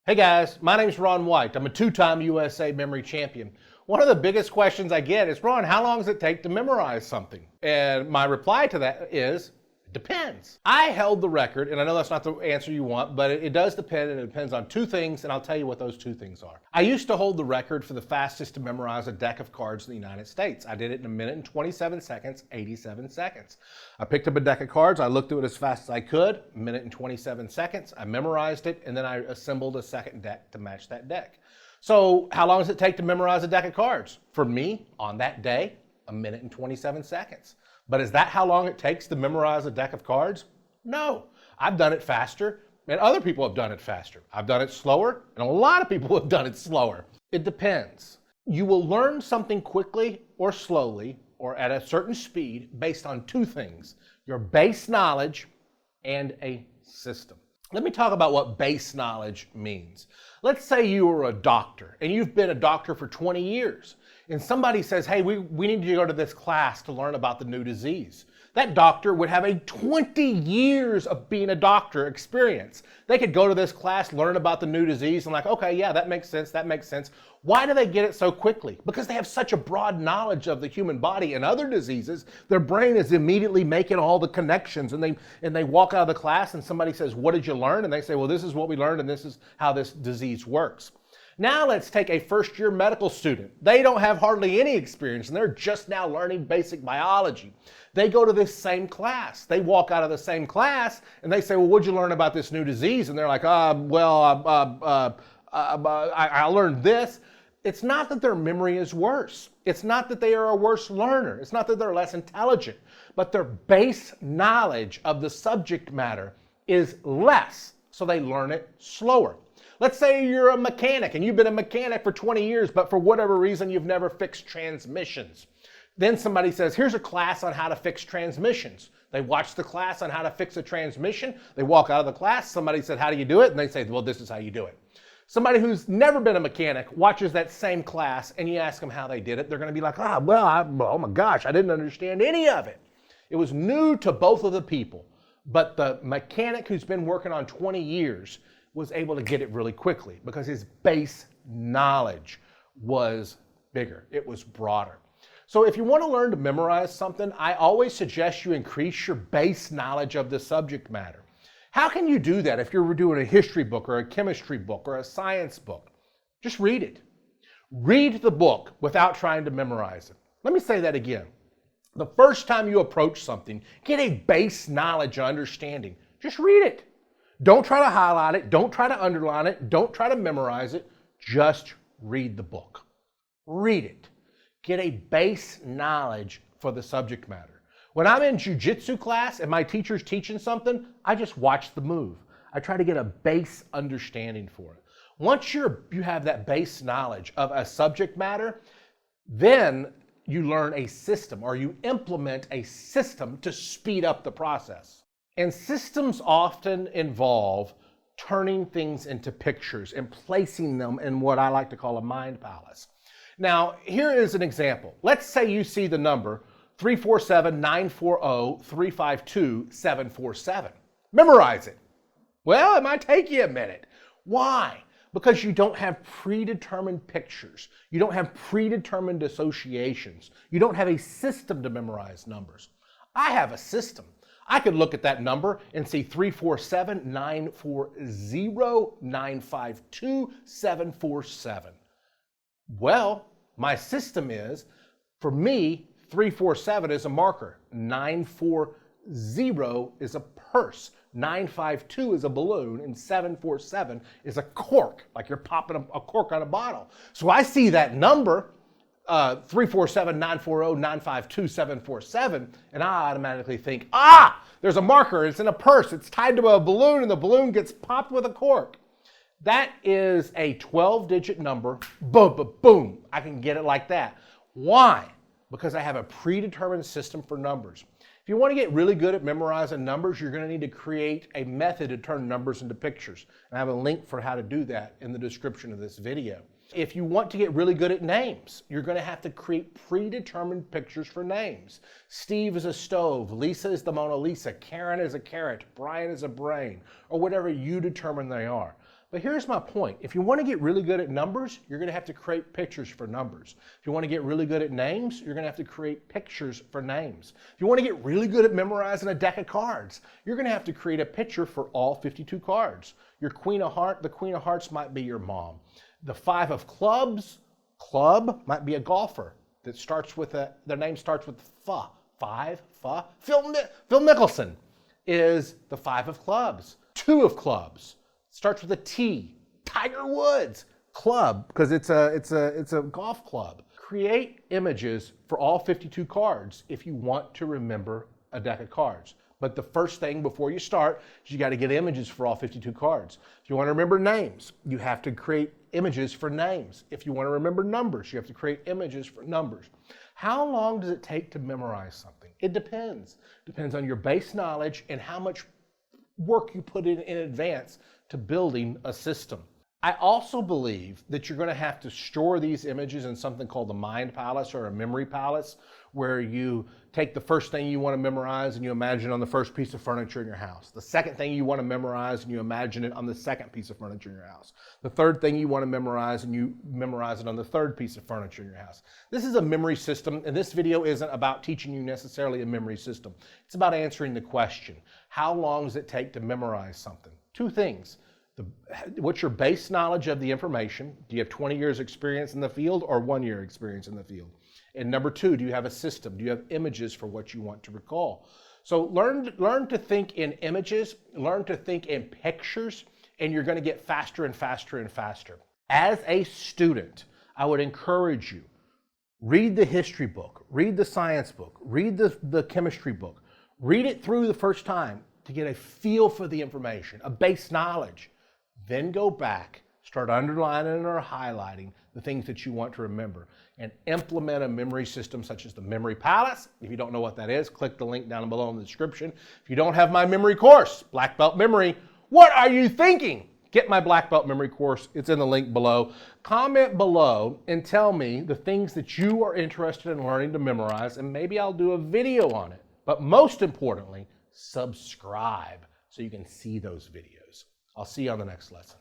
Hey guys, my name's Ron White. I'm a two-time USA memory champion. One of the biggest questions I get is, Ron, how long does it take to memorize something? And my reply to that is, it depends. I held the record, and I know that's not the answer you want, but it does depend, and it depends on two things, and I'll tell you what those two things are. I used to hold the record for the fastest to memorize a deck of cards in the United States. I did it in 1 minute and 27 seconds, 87 seconds. I picked up a deck of cards, I looked through it as fast as I could, 1 minute and 27 seconds, I memorized it, and then I assembled a second deck to match that deck. So how long does it take to memorize a deck of cards? For me, on that day, 1 minute and 27 seconds. But is that how long it takes to memorize a deck of cards? No. I've done it faster, and other people have done it faster. I've done it slower, and a lot of people have done it slower. It depends. You will learn something quickly or slowly or at a certain speed based on two things: your base knowledge and a system. Let me talk about what base knowledge means. Let's say you are a doctor and you've been a doctor for 20 years and somebody says, hey, we need you to go to this class to learn about the new disease. That doctor would have a 20 years of being a doctor experience. They could go to this class, learn about the new disease, and like, okay, yeah, that makes sense, that makes sense. Why do they get it so quickly? Because they have such a broad knowledge of the human body and other diseases, their brain is immediately making all the connections, and they walk out of the class and somebody says, what did you learn? And they say, well, this is what we learned and this is how this disease works. Now let's take a first-year medical student. They don't have hardly any experience and they're just now learning basic biology. They go to this same class. They walk out of the same class and they say, well, what'd you learn about this new disease? And they're like, I learned this. It's not that their memory is worse. It's not that they are a worse learner. It's not that they're less intelligent, but their base knowledge of the subject matter is less, so they learn it slower. Let's say you're a mechanic and you've been a mechanic for 20 years, but for whatever reason, you've never fixed transmissions. Then somebody says, here's a class on how to fix transmissions. They watch the class on how to fix a transmission. They walk out of the class. Somebody said, how do you do it? And they say, well, this is how you do it. Somebody who's never been a mechanic watches that same class and you ask them how they did it. They're going to be like, oh my gosh, I didn't understand any of it. It was new to both of the people, but the mechanic who's been working on 20 years was able to get it really quickly because his base knowledge was bigger. It was broader. So if you want to learn to memorize something, I always suggest you increase your base knowledge of the subject matter. How can you do that if you're doing a history book or a chemistry book or a science book? Just read it. Read the book without trying to memorize it. Let me say that again. The first time you approach something, get a base knowledge or understanding. Just read it. Don't try to highlight it. Don't try to underline it. Don't try to memorize it. Just read the book. Read it. Get a base knowledge for the subject matter. When I'm in jiu-jitsu class and my teacher's teaching something, I just watch the move. I try to get a base understanding for it. Once you have that base knowledge of a subject matter, then you learn a system or you implement a system to speed up the process. And systems often involve turning things into pictures and placing them in what I like to call a mind palace. Now, here is an example. Let's say you see the number 347-940-352-747. Memorize it. Well, it might take you a minute. Why? Because you don't have predetermined pictures. You don't have predetermined associations. You don't have a system to memorize numbers. I have a system. I could look at that number and see 347-940-952-747. Well, my system is, for me, 347 is a marker, 940 is a purse, 952 is a balloon, and 747 is a cork, like you're popping a cork on a bottle. So I see that number, 347-940-952-747, and I automatically think, there's a marker, it's in a purse, it's tied to a balloon, and the balloon gets popped with a cork. That is a 12-digit number, boom, boom, boom. I can get it like that. Why? Because I have a predetermined system for numbers. If you want to get really good at memorizing numbers, you're going to need to create a method to turn numbers into pictures. And I have a link for how to do that in the description of this video. If you want to get really good at names, you're going to have to create predetermined pictures for names. Steve is a stove, Lisa is the Mona Lisa, Karen is a carrot, Brian is a brain, or whatever you determine they are. But here's my point. If you want to get really good at numbers, you're going to have to create pictures for numbers. If you want to get really good at names, you're going to have to create pictures for names. If you want to get really good at memorizing a deck of cards, you're going to have to create a picture for all 52 cards. Your Queen of Hearts, the Queen of Hearts might be your mom. The 5 of Clubs, club might be a golfer that starts with their name starts with F. 5, F. Phil Mickelson is the 5 of Clubs. 2 of Clubs starts with a T. Tiger Woods, club, because it's a golf club. Create images for all 52 cards if you want to remember a deck of cards. But the first thing before you start is you got to get images for all 52 cards. If you want to remember names, you have to create images for names. If you want to remember numbers, you have to create images for numbers. How long does it take to memorize something? It depends. Depends on your base knowledge and how much work you put in advance to building a system. I also believe that you're going to have to store these images in something called the mind palace or a memory palace, where you take the first thing you want to memorize and you imagine it on the first piece of furniture in your house. The second thing you want to memorize and you imagine it on the second piece of furniture in your house. The third thing you want to memorize and you memorize it on the third piece of furniture in your house. This is a memory system, and this video isn't about teaching you necessarily a memory system. It's about answering the question, how long does it take to memorize something? 2 things. What's your base knowledge of the information? Do you have 20 years experience in the field or 1 year experience in the field? And number 2, do you have a system? Do you have images for what you want to recall? So learn to think in images, learn to think in pictures, and you're going to get faster and faster and faster. As a student, I would encourage you, read the history book, read the science book, read the chemistry book, read it through the first time to get a feel for the information, a base knowledge. Then go back, start underlining or highlighting the things that you want to remember, and implement a memory system such as the Memory Palace. If you don't know what that is, click the link down below in the description. If you don't have my memory course, Black Belt Memory, what are you thinking? Get my Black Belt Memory course. It's in the link below. Comment below and tell me the things that you are interested in learning to memorize, and maybe I'll do a video on it. But most importantly, subscribe so you can see those videos. I'll see you on the next lesson.